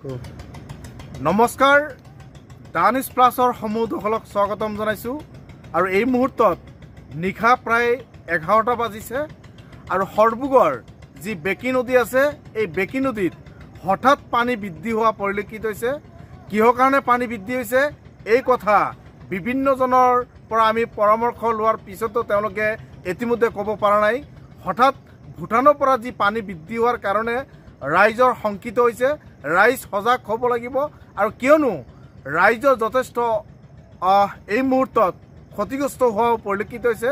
নমস্কাৰ ডানিছ প্লাছৰ সমূহ দৰ্শকক স্বাগতম জনাইছো আৰু এই মুহূৰ্তত নিশা প্ৰায় 11টা বাজিছে আৰু হৰবুগৰ যি বেকি নদী আছে এই বেকি নদীত হঠাৎ পানী বৃদ্ধি হোৱা পৰিলক্ষিত হৈছে কিহৰ কাৰণে পানী বৃদ্ধি হৈছে এই কথা বিভিন্নজনৰ পৰা আমি পৰামৰ্শ লোৱাৰ পিছতো তেওঁলোকে ইতিমধ্যে ক'ব পৰা নাই হঠাৎ ভুটানৰ পৰা যি পানী বৃদ্ধি হোৱাৰ কাৰণে ৰাইজৰ শংকিত হৈছে ৰাইজ সজাগ হ'ব লাগিব আৰু কিয়নো ৰাইজৰ যথেষ্ট এই মুহূৰ্তত ক্ষতিগ্ৰস্ত হোৱা পৰিলক্ষিত হৈছে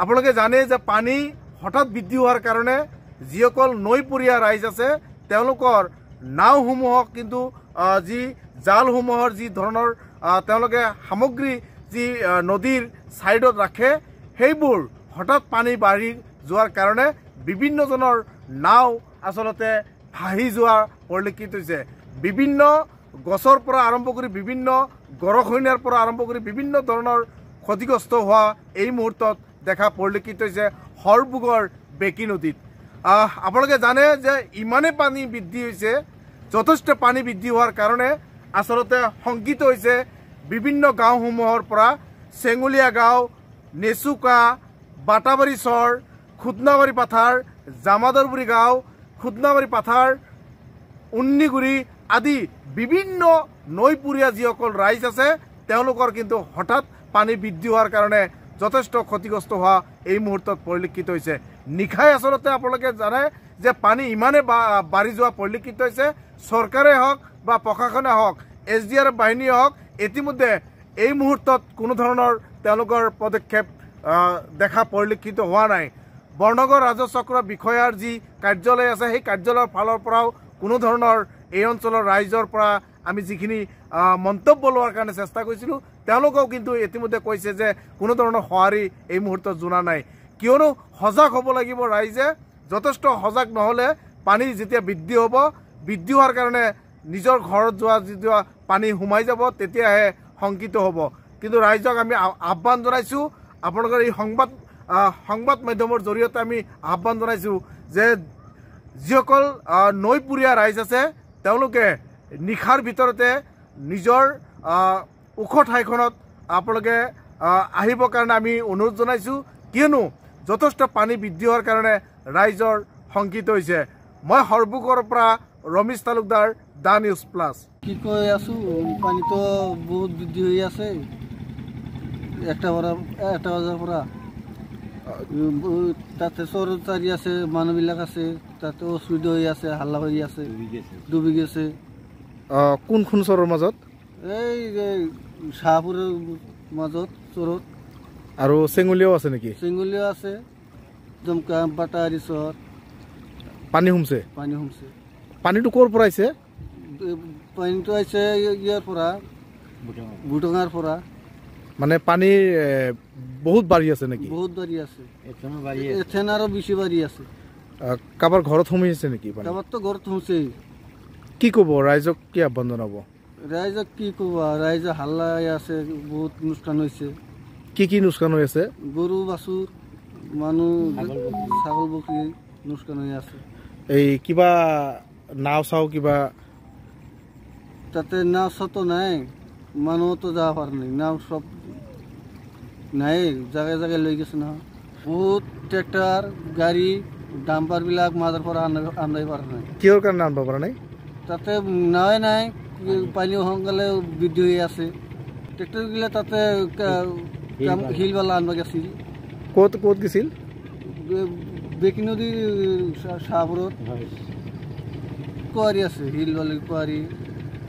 আপোনালোকে জানে যে পানী হঠাৎ বৃদ্ধি হোৱাৰ কাৰণে যিসকল নৈপৰীয়া ৰাইজ আছে তেওঁলোকৰ নাওসমূহক কিন্তু যি জালসমূহৰ যি ধৰণৰ তেওঁলোকে সামগ্ৰী যি নদীৰ ছাইডত ৰাখে সেইবোৰ হঠাৎ পানী বাঢ়ি যোৱাৰ কাৰণে বিভিন্নজনৰ নাও আসলতে ভাহি যোৱা পৰিলক্ষিত হৈছে বিভিন্ন গছৰ পৰা আৰম্ভ কৰি বিভিন্ন গৰখনীয়াৰ পৰা আৰম্ভ কৰি বিভিন্ন ধৰণৰ ক্ষতিগ্ৰস্ত হোৱা এই মুহূৰ্তত দেখা পৰিলক্ষিত হৈছে হৰবুগৰ বেকি নদীত আপোনালোকে জানে যে ইমানে পানী বৃদ্ধি হৈছে যথেষ্ট পানী বৃদ্ধি হোৱাৰ কাৰণে আসলতে শংকিত হৈছে বিভিন্ন গাঁওসমূহৰ পৰা চেঙুলীয়া গাঁও নেচুকা বাটাবাৰী চৰ খুদনাবাৰী পাথাৰ জামাদৰপুৰী গাঁও খুদনাবাৰী পাথাৰ উন্নিগুৰি আদি বিভিন্ন নৈপৰীয়া যিসকল ৰাইজ আছে তেওঁলোকৰ কিন্তু হঠাৎ পানী বৃদ্ধি হোৱাৰ কাৰণে যথেষ্ট ক্ষতিগ্ৰস্ত হোৱা এই মুহূৰ্তত পৰিলক্ষিত হৈছে নিশাই আসলতে আপোনালোকে জানে যে পানী ইমানে বাঢ়ি যোৱা পৰিলক্ষিত হৈছে চৰকাৰে হওক বা প্ৰশাসনে হওক SDRF বাহিনীয়ে হওক ইতিমধ্যে এই মুহূৰ্তত কোনো ধৰণৰ তেওঁলোকৰ পদক্ষেপ দেখা পৰিলক্ষিত হোৱা নাই বৰ্ণগড় ৰাজচক্ৰ বিষয়াৰ যি কাৰ্যালয় আছে সেই কাৰ্যালয়ৰ ফালৰ পৰাও কোনো ধৰণৰ এই অঞ্চলৰ ৰাইজৰ পৰা আমি যিখিনি মন্তব্য লোৱাৰ কাৰণে চেষ্টা কৰিছিলোঁ তেওঁলোকেও কিন্তু ইতিমধ্যে কৈছে যে কোনো ধৰণৰ সঁহাৰি এই মুহূৰ্তত জনা নাই কিয়নো সজাগ হ'ব লাগিব ৰাইজে যথেষ্ট সজাগ নহ'লে পানী যেতিয়া বৃদ্ধি হ'ব বৃদ্ধি হোৱাৰ কাৰণে নিজৰ ঘৰত যোৱা যেতিয়া পানী সোমাই যাব তেতিয়াহে শংকিত হ'ব কিন্তু ৰাইজক আমি আহ্বান জনাইছোঁ আপোনালোকৰ এই সংবাদ মাধ্যমৰ জৰিয়তে আমি আহ্বান জনাইছোঁ যে যিসকল নৈপৰীয়া ৰাইজ আছে তেওঁলোকে নিশাৰ ভিতৰতে নিজৰ ওখ ঠাইখনত আপোনালোকে আহিবৰ কাৰণে আমি অনুৰোধ জনাইছোঁ কিয়নো যথেষ্ট পানী বৃদ্ধি হোৱাৰ কাৰণে ৰাইজৰ শংকিত হৈছে মই হৰবুগৰ পৰা Ramesh Talukdar the news plus কি কৈ আছোঁ পানীটো বহুত বৃদ্ধি হৈ আছে এটা বজাৰ পৰা তাতে চৰচাৰী আছে মানুহবিলাক আছে তাতে অসুবিধা হৈ আছে হাল্লা হৈ আছে ডুবি গৈছে কোনখন চৰৰ মাজত এই শাহপুৰৰ মাজত চৰত আৰু চেঙুলীয়াও আছে নেকি চেঙুলীয়াও আছে জমকা বাটাৰী চৰ পানী সোমছে পানীটো ক'ৰ পৰা আহিছে পানীটো আহিছে ইয়াৰ পৰা ভুটঙাৰ পৰা মানে পানী বহুত বাঢ়ি আছে নেকি বহুত বাঢ়ি আছে এথেন আৰু বেছি বাঢ়ি আছে কাৰোবাৰ ঘৰত সোমাইছে নেকি কাৰোবাৰতো ঘৰত সোমাইছে কি ক'ব ৰাইজক কি আহ্বান জনাব ৰাইজক কি ক'ব ৰাইজে হাল্লা আছে বহুত লোকচান হৈছে কি লোকচান হৈ আছে গৰু বাছুৰ মানুহ ছাগল বকৰি লোকচান হৈ আছে এই কিবা নাও চাও কিবা তাতে নাও চাওতো নাই মানুহতো যাব পৰা নাই নাও সব নাই জাগাই জাগাই লৈ গৈছে নহয় বহুত ট্ৰেক্টৰ গাড়ী ডাম্পাৰবিলাক মাজৰ পৰা আনিব পৰা নাই কিহৰ কাৰণে আনিব পৰা নাই তাতে নাওৱে নাই পানী সোনকালে বৃদ্ধি হৈ আছে ট্ৰেক্টৰগিলা তাতে শিলবালা আনিব গৈছিল ক'ত গৈছিল বেকি নদীৰ চাহপুৰত কুঁৱাৰী আছে শিলবালি কুঁৱাৰী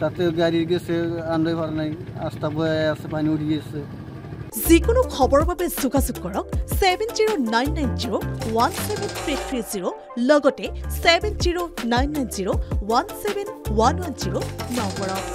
তাতে গাড়ী গেছে আনিব পৰা নাই ৰাস্তা বৈ আছে পানী উঠি আছে যিকোনো খবৰৰ বাবে যোগাযোগ কৰক 7099017330 লগতে 7099017110 নম্বৰত